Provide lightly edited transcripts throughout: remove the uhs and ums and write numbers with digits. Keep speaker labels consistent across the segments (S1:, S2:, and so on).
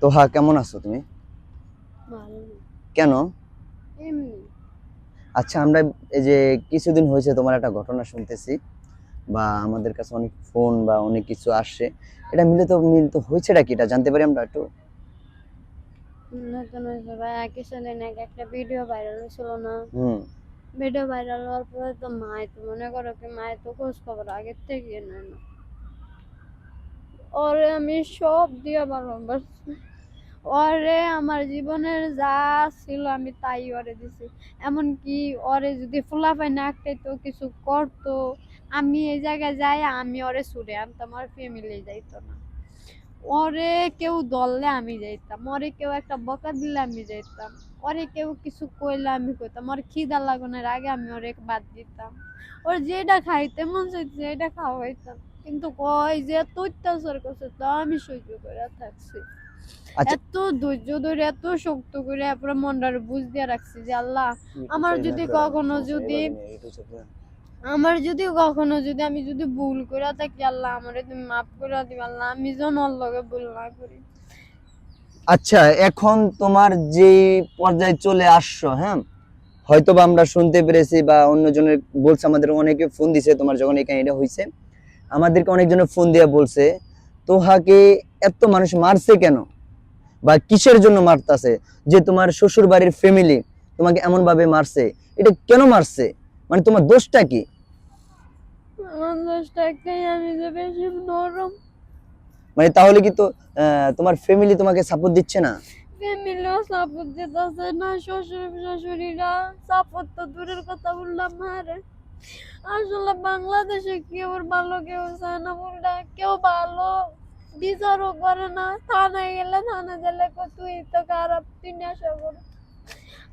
S1: তোহা কেমন আছো তুমি?
S2: ভালো না।
S1: কেন?
S2: এমনি।
S1: আচ্ছা, আমরা এই যে কিছুদিন হয়েছে তোমার একটা ঘটনা শুনতেছি, বা আমাদের কাছে অনেক ফোন বা অনেক কিছু আসছে। এটা মিলিত হয়েছেটা কি, এটা জানতে পারি আমরা একটু?
S2: নতুন হয়েছে ভাই, কিছুদিন আগে একটা ভিডিও ভাইরাল হয়েছিল না?
S1: হুম।
S2: ভিডিও ভাইরাল হওয়ার পরে তো মায় তো মনে করো কি, মায় তো খোঁজ খবর আগের থেকে নেয় না। ওরে আমি সব দিয়ে ভালোবাসি। ওরে আমার জীবনের যা ছিল আমি তাই ওরে দিছি। এমনকি ওরে যদি ফুলাফাই না তো কিছু করতো, আমি এই জায়গায় যাই, আমি ওরে ছুড়ে আনতাম, আমার ফ্যামিলি যাইতো না। ওরে কেউ ধরলে আমি যাইতাম, ওরে কেউ একটা বকা দিলে আমি যাইতাম, ওরে কেউ কিছু কইলে আমি কইতাম, ওর খিদা লাগানোর আগে আমি ওরে বাদ দিতাম। ওর যেটা খাইতে মন চাইছে এটা খাওয়াইতাম। কিন্তু কয় যে এত অত্যাচার করছে তা আমি সহ্য করে থাকছি।
S1: আচ্ছা।
S2: এত ধৈর্য ধরে এত শক্ত করে পুরো মনটারে বুঝ দিয়ে রাখছি যে আল্লাহ, আমার যদি কখনো যদি আমি যদি ভুল করে থাকি, আল্লাহ আমারে তুমি মাফ করে দিবে, আল্লাহ আমি যেন ওর লগে ভুল না করি।
S1: আচ্ছা, এখন তোমার যে পর্যায়ে চলে আসছো, হ্যাঁ, হয়তো বা আমরা শুনতে পেরেছি বা অন্যজনের বলছে, আমাদের অনেকে ফোন দিছে তোমার যখন এখানে এটা হয়েছে, আমাদেরকে অনেকজনের ফোন দিয়ে বলছে তোহাকে এত মানুষ মারছে কেন, বা কিসের জন্য মারতাছে, যে তোমার শ্বশুর বাড়ির ফ্যামিলি তোমাকে এমন ভাবে মারছে, এটা কেন মারছে, মানে তোমার দোষটা কি?
S2: আমার দোষটা একটাই, আমি যে বেশি নরম।
S1: মানে তাহলে কি তো তোমার ফ্যামিলি তোমাকে সাপোর্ট দিচ্ছে না?
S2: ফ্যামিলিও সাপোর্ট দিতেছে না, শ্বশুর শাশুড়িরা সাপোর্ট তো দূরের কথা, বললাম মারে। আসলে বাংলাদেশে কেউ ভালো কেউ চায় না, বলটা কেউ ভালো বিচারও করে না। থানায় গেলে থানা গেলে তুই তো খারাপ, তুই নেশা করে।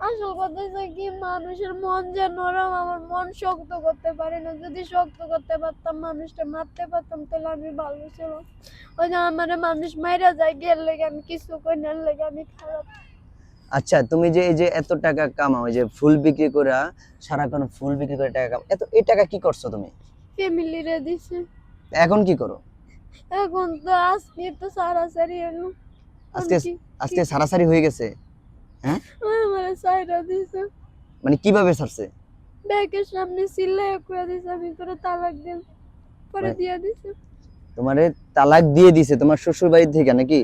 S2: আসল কথা হচ্ছে কি, মানুষের মন যে নরম, আমার মন শক্ত করতে পারি না। যদি শক্ত করতে পারতাম, মানুষটা মারতে পারতাম, তাহলে আমি ভালো ছিল। ওই যে আমার মানুষ মাইরা যায় গেল লেগে, আমি কিছু কই না লেগে আমি খারাপ।
S1: আচ্ছা, তুমি যে এই যে এত টাকা কামাও, এই যে ফুল বিক্রি করে, সারাক্ষণ ফুল বিক্রি করে টাকা কামাও, এত এই টাকা কি করছো তুমি?
S2: ফ্যামিলি রে দিছে।
S1: এখন কি করো?
S2: এখন তো আজকে তো সারাসারি এলো।
S1: আজকে
S2: কি কি
S1: আজকে সারাসারি হয়ে গেছে? হ্যাঁ।
S2: আমার সাইরা দিছে।
S1: মানে কিভাবে ছাড়ছে?
S2: ব্যাগের সামনে সিলাই করে দিছে, আমি করে তালাক দিন পরে
S1: মানে
S2: দিয়ে দিছে।
S1: তোমারে তালাক দিয়ে দিছে তোমার শ্বশুর বাড়ি থেকে নাকি?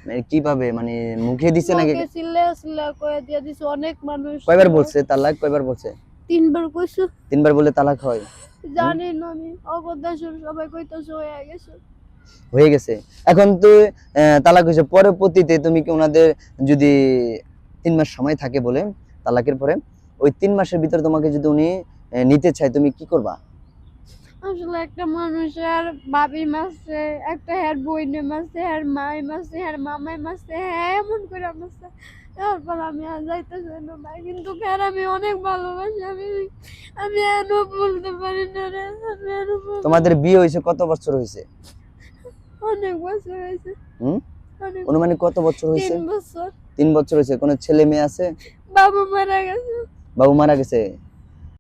S1: মানে কিভাবে, মানে মুখে দিছে নাকি?
S2: মুখে সিলাই করে দিয়ে দিছে। অনেক মানুষ
S1: কয়বার বলছে তালাক, কয়বার বলছে?
S2: 3 বার কইছো।
S1: তিনবার বলে তালাক হয়?
S2: জানি না, আমি অবদেশের সবাই কইতেছে হয়ে গেছে।
S1: হয়ে গেছে। এখন তো তালাক হয়েছে, পরবর্তীতে তুমি কি ওনাদের যদি 3 মাস সময় থাকে বলে তালাকের পরে, ওই 3 মাসের ভিতরে তোমাকে যদি উনি নিতে চায়, তুমি কি করবা?
S2: আসলে একটা মানুষের ভাবি মারছে, একটা হ্যার বইনে মারছে, হ্যার মাই মারছে, হ্যার মামাই মারছে, হ্যাঁ এমন করে মারছে। তারপর আমি আর যাইতেছি না ভাই, কিন্তু হ্যার আমি অনেক ভালোবাসি। আমি এখনো বলতে পারি না রে, আমি এখনো
S1: তোমাদের বিয়ে হয়েছে কত বছর হয়েছে?
S2: অনেক বছর হয়েছে।
S1: হুম।
S2: অনেক।
S1: অনুমানিক কত বছর হয়েছে?
S2: 3 বছর।
S1: 3 বছর হয়েছে। কোনো ছেলে মেয়ে আছে?
S2: বাবা মারা গেছে।
S1: বাবু মারা গেছে।